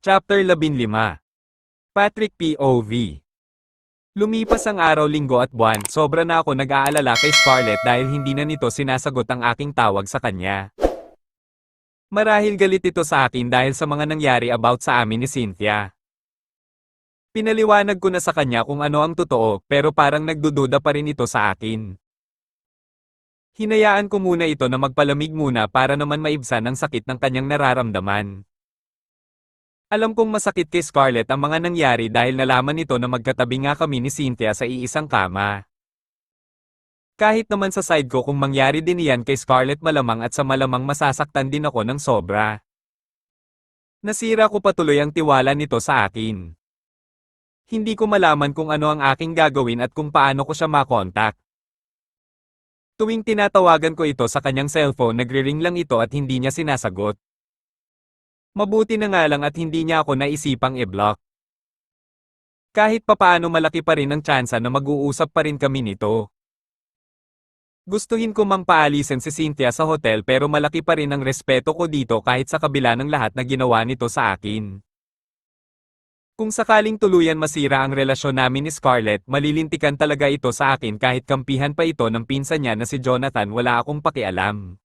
Chapter 15. Patrick POV. Lumipas ang araw, linggo at buwan, sobra na ako nag-aalala kay Scarlett dahil hindi na nito sinasagot ang aking tawag sa kanya. Marahil galit ito sa akin dahil sa mga nangyari about sa amin ni Cynthia. Pinaliwanag ko na sa kanya kung ano ang totoo, pero parang nagdududa pa rin ito sa akin. Hinayaan ko muna ito na magpalamig muna para naman maibsan ang sakit ng kanyang nararamdaman. Alam kong masakit kay Scarlett ang mga nangyari dahil nalaman nito na magkatabi nga kami ni Cynthia sa iisang kama. Kahit naman sa side ko kung mangyari din iyan kay Scarlett, malamang at sa malamang masasaktan din ako ng sobra. Nasira ko patuloy ang tiwala nito sa akin. Hindi ko malaman kung ano ang aking gagawin at kung paano ko siya makontak. Tuwing tinatawagan ko ito sa kanyang cellphone, nagre-ring lang ito at hindi niya sinasagot. Mabuti na nga lang at hindi niya ako naisipang i-block. Kahit papaano malaki pa rin ang tsansa na mag-uusap pa rin kami nito. Gustuhin ko mang paalisin si Cynthia sa hotel pero malaki pa rin ang respeto ko dito kahit sa kabila ng lahat na ginawa nito sa akin. Kung sakaling tuluyan masira ang relasyon namin ni Scarlett, malilintikan talaga ito sa akin kahit kampihan pa ito ng pinsan niya na si Jonathan, wala akong pakialam.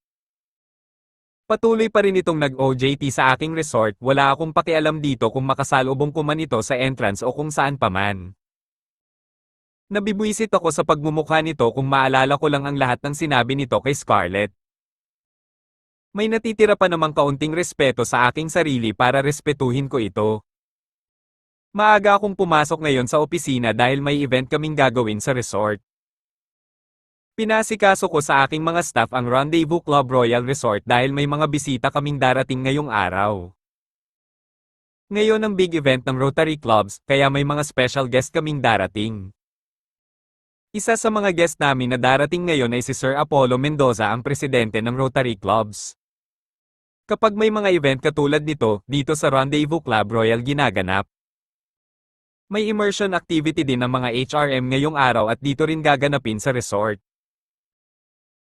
Patuloy pa rin itong nag-OJT sa aking resort, wala akong pakialam dito kung makasalubong ko man ito sa entrance o kung saan pa man. Nabibwisit ako sa pagmumukha nito kung maalala ko lang ang lahat ng sinabi nito kay Scarlett. May natitira pa namang kaunting respeto sa aking sarili para respetuhin ko ito. Maaga akong pumasok ngayon sa opisina dahil may event kaming gagawin sa resort. Pinasikaso ko sa aking mga staff ang Rendezvous Club Royal Resort dahil may mga bisita kaming darating ngayong araw. Ngayon ang big event ng Rotary Clubs, kaya may mga special guest kaming darating. Isa sa mga guest namin na darating ngayon ay si Sir Apollo Mendoza, ang presidente ng Rotary Clubs. Kapag may mga event katulad nito, dito sa Rendezvous Club Royal ginaganap. May immersion activity din ng mga HRM ngayong araw at dito rin gaganapin sa resort.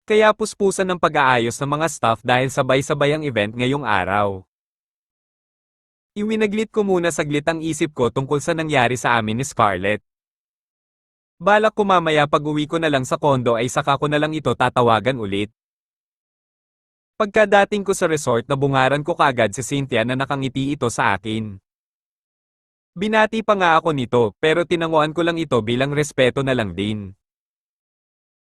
Kaya puspusan ng pag-aayos ng mga staff dahil sabay-sabay ang event ngayong araw. Iwinaglit ko muna saglit ang isip ko tungkol sa nangyari sa amin ni Scarlett. Balak ko mamaya pag-uwi ko na lang sa kondo ay saka ko na lang ito tatawagan ulit. Pagkadating ko sa resort, nabungaran ko kaagad si Cynthia na nakangiti ito sa akin. Binati pa nga ako nito, pero tinanguan ko lang ito bilang respeto na lang din.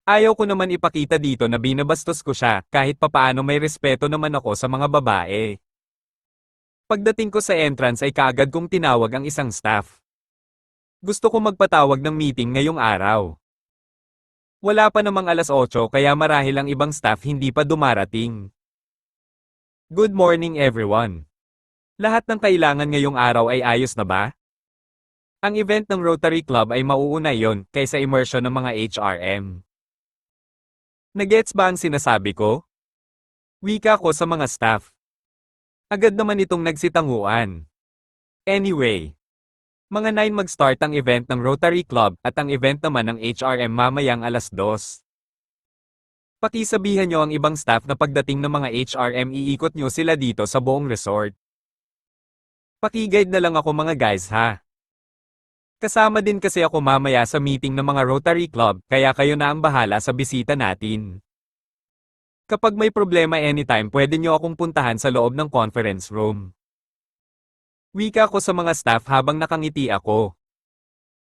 Ayaw ko naman ipakita dito na binabastos ko siya, kahit papaano may respeto naman ako sa mga babae. Pagdating ko sa entrance ay kaagad kong tinawag ang isang staff. Gusto ko magpatawag ng meeting ngayong araw. Wala pa namang 8:00 kaya marahil ang ibang staff hindi pa dumarating. Good morning everyone. Lahat ng kailangan ngayong araw ay ayos na ba? Ang event ng Rotary Club ay mauuna yon kaysa immersion ng mga HRM. Nagets ba ang sinasabi ko? Wika ko sa mga staff. Agad naman itong nagsitanguan. Anyway, mga 9 mag-start ang event ng Rotary Club at ang event naman ng HRM mamayang 2:00. Pakisabihan nyo ang ibang staff na pagdating ng mga HRM iikot nyo sila dito sa buong resort. Pakiguide na lang ako mga guys ha. Kasama din kasi ako mamaya sa meeting ng mga Rotary Club, kaya kayo na ang bahala sa bisita natin. Kapag may problema anytime, pwede nyo akong puntahan sa loob ng conference room. Wika ko sa mga staff habang nakangiti ako.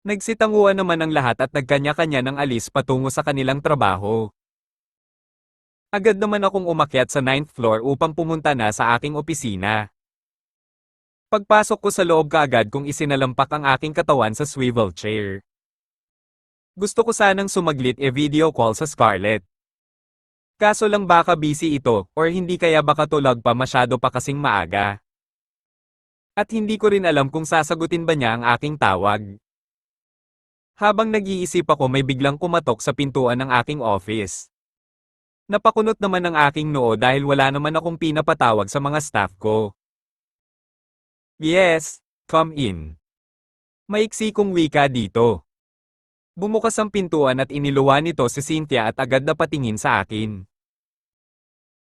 Nagsitanguan naman ang lahat at nagkanya-kanya ng alis patungo sa kanilang trabaho. Agad naman akong umakyat sa 9th floor upang pumunta na sa aking opisina. Pagpasok ko sa loob, kaagad kong isinalampak ang aking katawan sa swivel chair. Gusto ko sanang sumaglit video call sa Scarlett. Kaso lang baka busy ito, or hindi kaya baka tulog pa masyado pa kasing maaga. At hindi ko rin alam kung sasagutin ba niya ang aking tawag. Habang nag-iisip ako, may biglang kumatok sa pintuan ng aking office. Napakunot naman ang aking noo dahil wala naman akong pinapatawag sa mga staff ko. Yes, come in. Maiksi kong wika dito. Bumukas ang pintuan at iniluwan nito si Cynthia at agad na patingin sa akin.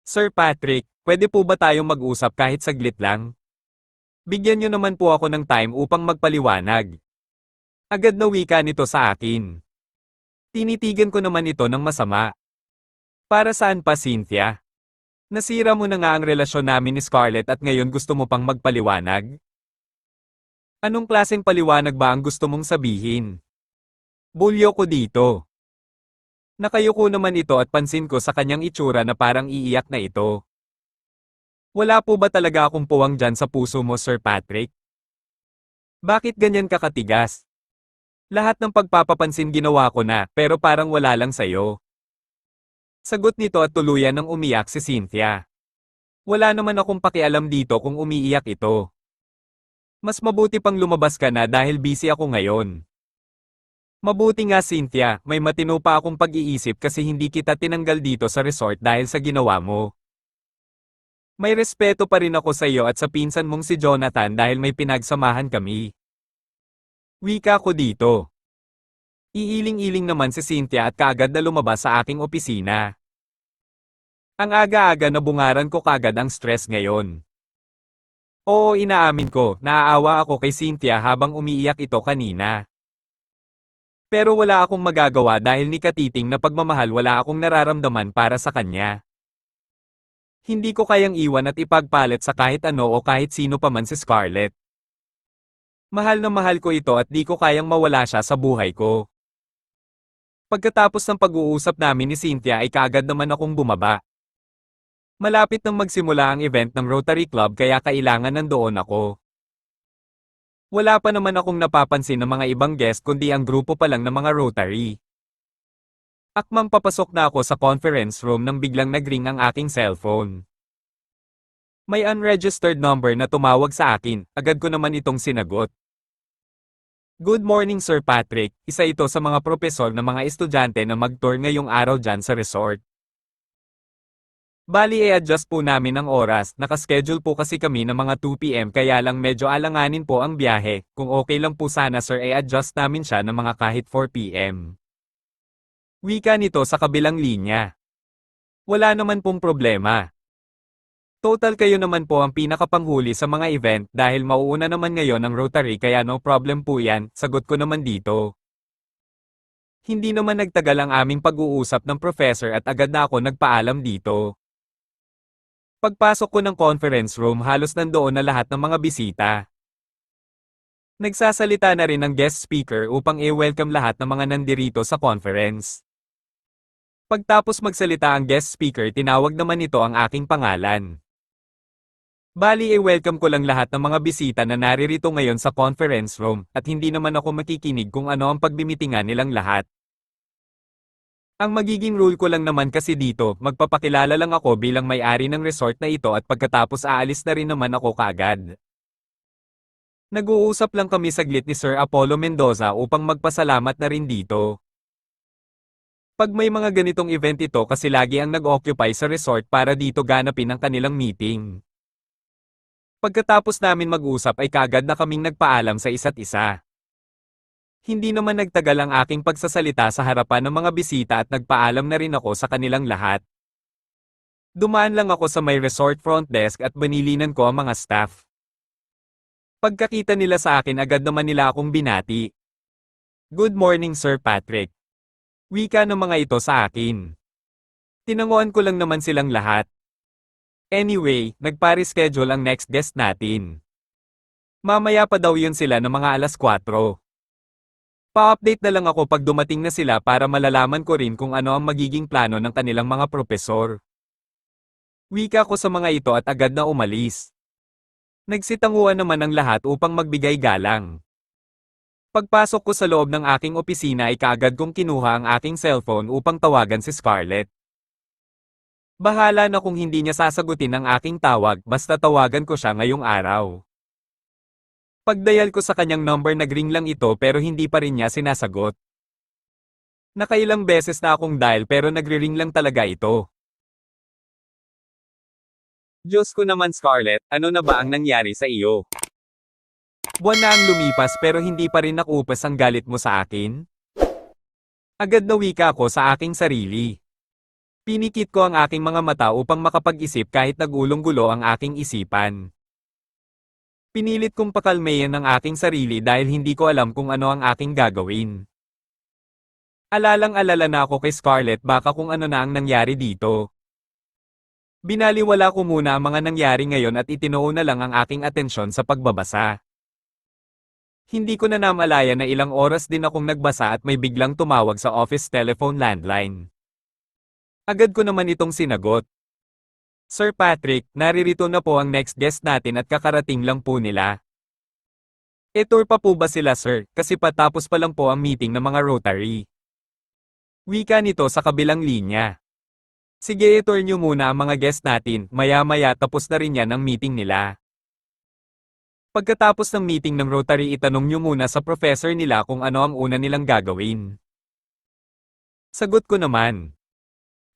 Sir Patrick, pwede po ba tayong mag-usap kahit saglit lang? Bigyan niyo naman po ako ng time upang magpaliwanag. Agad na wika nito sa akin. Tinitigan ko naman ito ng masama. Para saan pa, Cynthia? Nasira mo na nga ang relasyon namin ni Scarlett at ngayon gusto mo pang magpaliwanag? Anong klaseng paliwanag ba ang gusto mong sabihin? Bulyo ko dito. Nakayuko naman ito at pansin ko sa kanyang itsura na parang iiyak na ito. Wala po ba talaga akong puwang dyan sa puso mo, Sir Patrick? Bakit ganyan ka katigas? Lahat ng pagpapapansin ginawa ko na, pero parang wala lang sa'yo. Sagot nito at tuluyan ng umiyak si Cynthia. Wala naman akong pakialam dito kung umiiyak ito. Mas mabuti pang lumabas ka na dahil busy ako ngayon. Mabuti nga, Cynthia, may matino pa akong pag-iisip kasi hindi kita tinanggal dito sa resort dahil sa ginawa mo. May respeto pa rin ako sa iyo at sa pinsan mong si Jonathan dahil may pinagsamahan kami. Wika ko dito. Iiling-iling naman si Cynthia at kaagad na lumabas sa aking opisina. Ang aga-aga na bungaran ko kaagad ang stress ngayon. Oo, inaamin ko, naaawa ako kay Cynthia habang umiiyak ito kanina. Pero wala akong magagawa dahil ni Katiting na pagmamahal wala akong nararamdaman para sa kanya. Hindi ko kayang iwan at ipagpalit sa kahit ano o kahit sino pa man si Scarlett. Mahal na mahal ko ito at di ko kayang mawala siya sa buhay ko. Pagkatapos ng pag-uusap namin ni Cynthia ay kaagad naman akong bumaba. Malapit nang magsimula ang event ng Rotary Club kaya kailangan nandoon ako. Wala pa naman akong napapansin ng mga ibang guest kundi ang grupo pa lang ng mga Rotary. Akmang papasok na ako sa conference room nang biglang nagring ang aking cellphone. May unregistered number na tumawag sa akin, agad ko naman itong sinagot. Good morning, Sir Patrick, isa ito sa mga propesor ng mga estudyante na mag-tour ngayong araw dyan sa resort. Bali i-adjust po namin ang oras, nakaschedule po kasi kami ng mga 2 PM kaya lang medyo alanganin po ang biyahe, kung okay lang po sana sir i-adjust namin siya ng mga kahit 4 PM. Wika nito sa kabilang linya. Wala naman pong problema. Total kayo naman po ang pinakapanghuli sa mga event dahil mauuna naman ngayon ang Rotary kaya no problem po yan, sagot ko naman dito. Hindi naman nagtagal ang aming pag-uusap ng professor at agad na ako nagpaalam dito. Pagpasok ko ng conference room halos nandoon na lahat ng mga bisita. Nagsasalita na rin ang guest speaker upang i-welcome lahat ng mga nandirito sa conference. Pagtapos magsalita ang guest speaker tinawag naman ito ang aking pangalan. Bali i-welcome ko lang lahat ng mga bisita na naririto ngayon sa conference room at hindi naman ako makikinig kung ano ang pagbimitingan nilang lahat. Ang magiging rule ko lang naman kasi dito, magpapakilala lang ako bilang may-ari ng resort na ito at pagkatapos aalis na rin naman ako kaagad. Nag-uusap lang kami saglit ni Sir Apollo Mendoza upang magpasalamat na rin dito. Pag may mga ganitong event ito kasi lagi ang nag-occupy sa resort para dito ganapin ang kanilang meeting. Pagkatapos namin mag-usap ay kaagad na kaming nagpaalam sa isa't isa. Hindi naman nagtagal ang aking pagsasalita sa harapan ng mga bisita at nagpaalam na rin ako sa kanilang lahat. Dumaan lang ako sa may resort front desk at banilinan ko ang mga staff. Pagkakita nila sa akin agad naman nila akong binati. Good morning, Sir Patrick. Wika ng mga ito sa akin. Tinanguan ko lang naman silang lahat. Anyway, nagpa-reschedule ang next guest natin. Mamaya pa daw yun sila ng mga alas 4. Pa-update na lang ako pag dumating na sila para malalaman ko rin kung ano ang magiging plano ng kanilang mga propesor. Wika ko sa mga ito at agad na umalis. Nagsitanguan naman ang lahat upang magbigay galang. Pagpasok ko sa loob ng aking opisina ay kaagad kong kinuha ang aking cellphone upang tawagan si Scarlett. Bahala na kung hindi niya sasagutin ang aking tawag basta tawagan ko siya ngayong araw. Pagdial ko sa kanyang number nagring lang ito pero hindi pa rin niya sinasagot. Nakailang beses na akong dial pero nagri-ring lang talaga ito. Diyos ko naman Scarlett, ano na ba ang nangyari sa iyo? Buwan na ang lumipas pero hindi pa rin nakupas ang galit mo sa akin? Agad na wika ko sa aking sarili. Pinikit ko ang aking mga mata upang makapag-isip kahit nagulong-gulo ang aking isipan. Pinilit kong pakalmayan ang aking sarili dahil hindi ko alam kung ano ang aking gagawin. Alalang-alala na ako kay Scarlett baka kung ano na ang nangyari dito. Binaliwala ko muna ang mga nangyari ngayon at itinuon na lang ang aking atensyon sa pagbabasa. Hindi ko na namalaya na ilang oras din akong nagbasa at may biglang tumawag sa office telephone landline. Agad ko naman itong sinagot. Sir Patrick, naririto na po ang next guest natin at kakarating lang po nila. E-tour pa po ba sila sir, kasi patapos pa lang po ang meeting ng mga Rotary. Wika nito sa kabilang linya. Sige i-tour nyo muna ang mga guest natin, maya-maya tapos na rin yan ang meeting nila. Pagkatapos ng meeting ng Rotary itanong nyo muna sa professor nila kung ano ang una nilang gagawin. Sagot ko naman.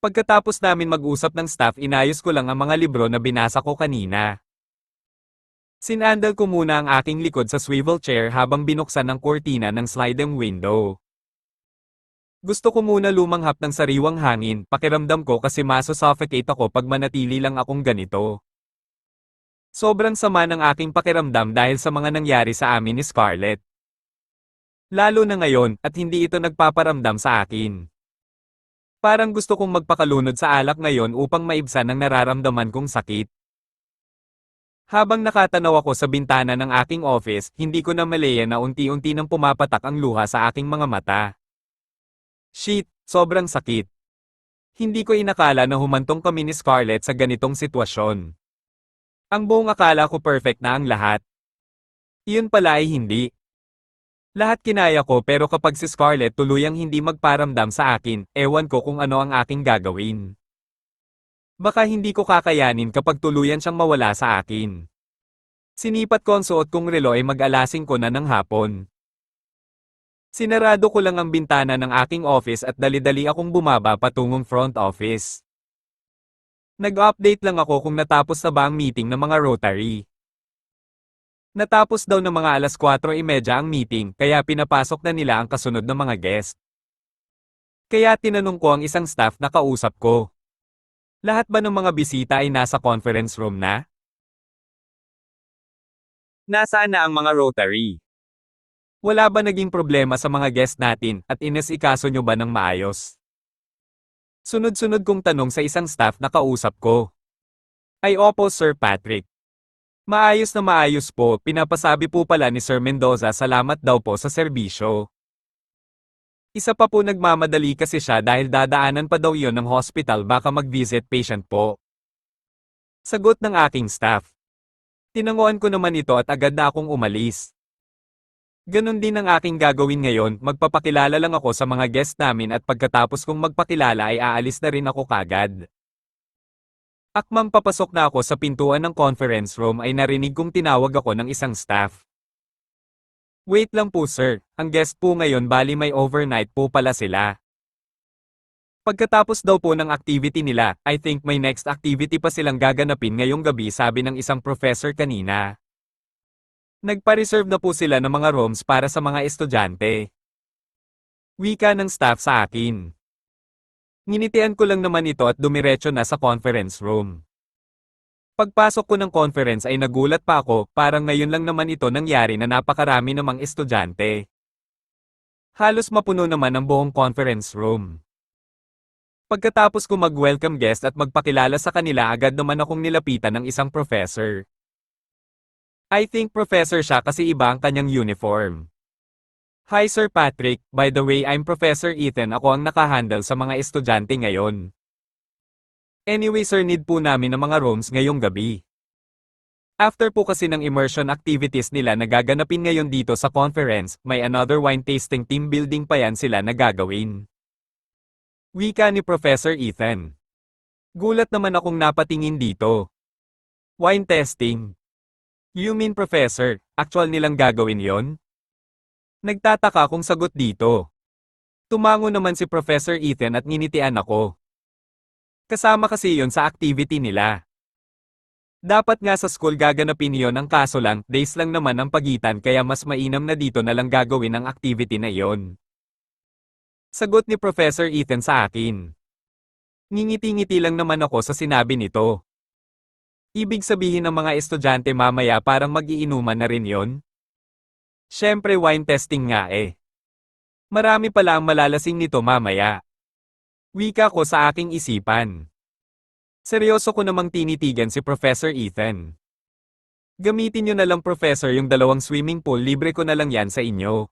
Pagkatapos namin mag-usap ng staff inayos ko lang ang mga libro na binasa ko kanina. Sinandal ko muna ang aking likod sa swivel chair habang binuksan ang kurtina ng sliding window. Gusto ko muna lumanghap ng sariwang hangin, pakiramdam ko kasi maso-suffocate ako pag manatili lang akong ganito. Sobrang sama ng aking pakiramdam dahil sa mga nangyari sa amin ni Scarlett. Lalo na ngayon, at hindi ito nagpaparamdam sa akin. Parang gusto kong magpakalunod sa alak ngayon upang maibsan ang nararamdaman kong sakit. Habang nakatanaw ako sa bintana ng aking office, hindi ko na malaya na unti-unti nang pumapatak ang luha sa aking mga mata. Shit, sobrang sakit. Hindi ko inakala na humantong kami ni Scarlett sa ganitong sitwasyon. Ang buong akala ko perfect na ang lahat. Iyon pala ay hindi. Lahat kinaya ko pero kapag si Scarlett tuluyang hindi magparamdam sa akin, ewan ko kung ano ang aking gagawin. Baka hindi ko kakayanin kapag tuluyan siyang mawala sa akin. Sinipat ko ang suot kong relo ay mag-alasing ko na ng hapon. Sinarado ko lang ang bintana ng aking office at dali-dali akong bumaba patungong front office. Nag-update lang ako kung natapos na ba ang meeting ng mga Rotary. Natapos daw ng mga alas 4:30 ang meeting, kaya pinapasok na nila ang kasunod na mga guest. Kaya tinanong ko ang isang staff na kausap ko. Lahat ba ng mga bisita ay nasa conference room na? Nasaan na ang mga Rotary? Wala ba naging problema sa mga guest natin at inasikaso nyo ba ng maayos? Sunod-sunod kong tanong sa isang staff na kausap ko. Ay opo Sir Patrick. Maayos na maayos po, pinapasabi po pala ni Sir Mendoza salamat daw po sa serbisyo. Isa pa po nagmamadali kasi siya dahil dadaanan pa daw yon ng hospital baka mag-visit patient po. Sagot ng aking staff. Tinanguan ko naman ito at agad na akong umalis. Ganon din ang aking gagawin ngayon, magpapakilala lang ako sa mga guest namin at pagkatapos kong magpakilala ay aalis na rin ako kagad. Akmang papasok na ako sa pintuan ng conference room ay narinig kong tinawag ako ng isang staff. Wait lang po sir, ang guest po ngayon bali may overnight po pala sila. Pagkatapos daw po ng activity nila, I think may next activity pa silang gaganapin ngayong gabi sabi ng isang professor kanina. Nagpa-reserve na po sila ng mga rooms para sa mga estudyante. Wika ng staff sa akin. Nginitian ko lang naman ito at dumiretso na sa conference room. Pagpasok ko ng conference ay nagulat pa ako, parang ngayon lang naman ito nangyari na napakarami namang estudyante. Halos mapuno naman ang buong conference room. Pagkatapos ko mag-welcome guest at magpakilala sa kanila agad naman akong nilapitan ng isang professor. I think professor siya kasi iba ang kanyang uniform. Hi Sir Patrick, by the way I'm Professor Ethan ako ang nakahandle sa mga estudyante ngayon. Anyway sir need po namin ng mga rooms ngayong gabi. After po kasi ng immersion activities nila na gaganapin ngayon dito sa conference, may another wine tasting team building pa yan sila na gagawin. Wika ni Professor Ethan. Gulat naman akong napatingin dito. Wine testing. You mean professor, actual nilang gagawin yon? Nagtataka kung sagot dito. Tumango naman si Professor Ethan at nginitian ako. Kasama kasi yon sa activity nila. Dapat nga sa school gaganapin yon ang kaso lang, days lang naman ang pagitan kaya mas mainam na dito na lang gagawin ang activity na yon. Sagot ni Professor Ethan sa akin. Ngingiti-ngiti lang naman ako sa sinabi nito. Ibig sabihin ng mga estudyante mamaya parang mag-iinuman na rin yon? Siyempre wine testing nga eh. Marami pala ang malalasing nito mamaya. Wika ko sa aking isipan. Seryoso ko namang tinitigan si Professor Ethan. Gamitin nyo na lang Professor yung 2 swimming pool, libre ko na lang yan sa inyo.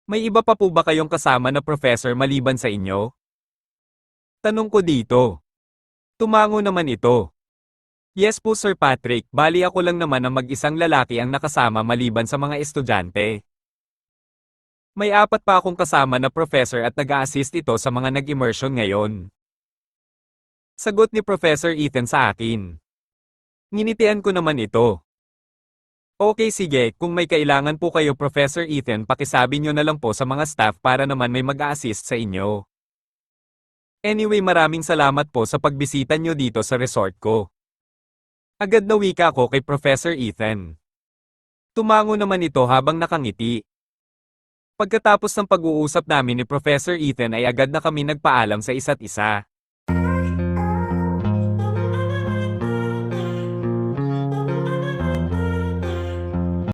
May iba pa po ba kayong kasama na Professor maliban sa inyo? Tanong ko dito. Tumango naman ito. Yes po Sir Patrick, bali ako lang naman ang mag-isang lalaki ang nakasama maliban sa mga estudyante. May 4 pa akong kasama na professor at nag-a-assist ito sa mga nag-immersion ngayon. Sagot ni Professor Ethan sa akin. Nginitian ko naman ito. Okay sige, kung may kailangan po kayo Professor Ethan pakisabi nyo na lang po sa mga staff para naman may mag-a-assist sa inyo. Anyway maraming salamat po sa pagbisita nyo dito sa resort ko. Agad na wika ko kay Professor Ethan. Tumango naman ito habang nakangiti. Pagkatapos ng pag-uusap namin ni Professor Ethan ay agad na kami nagpaalam sa isa't isa.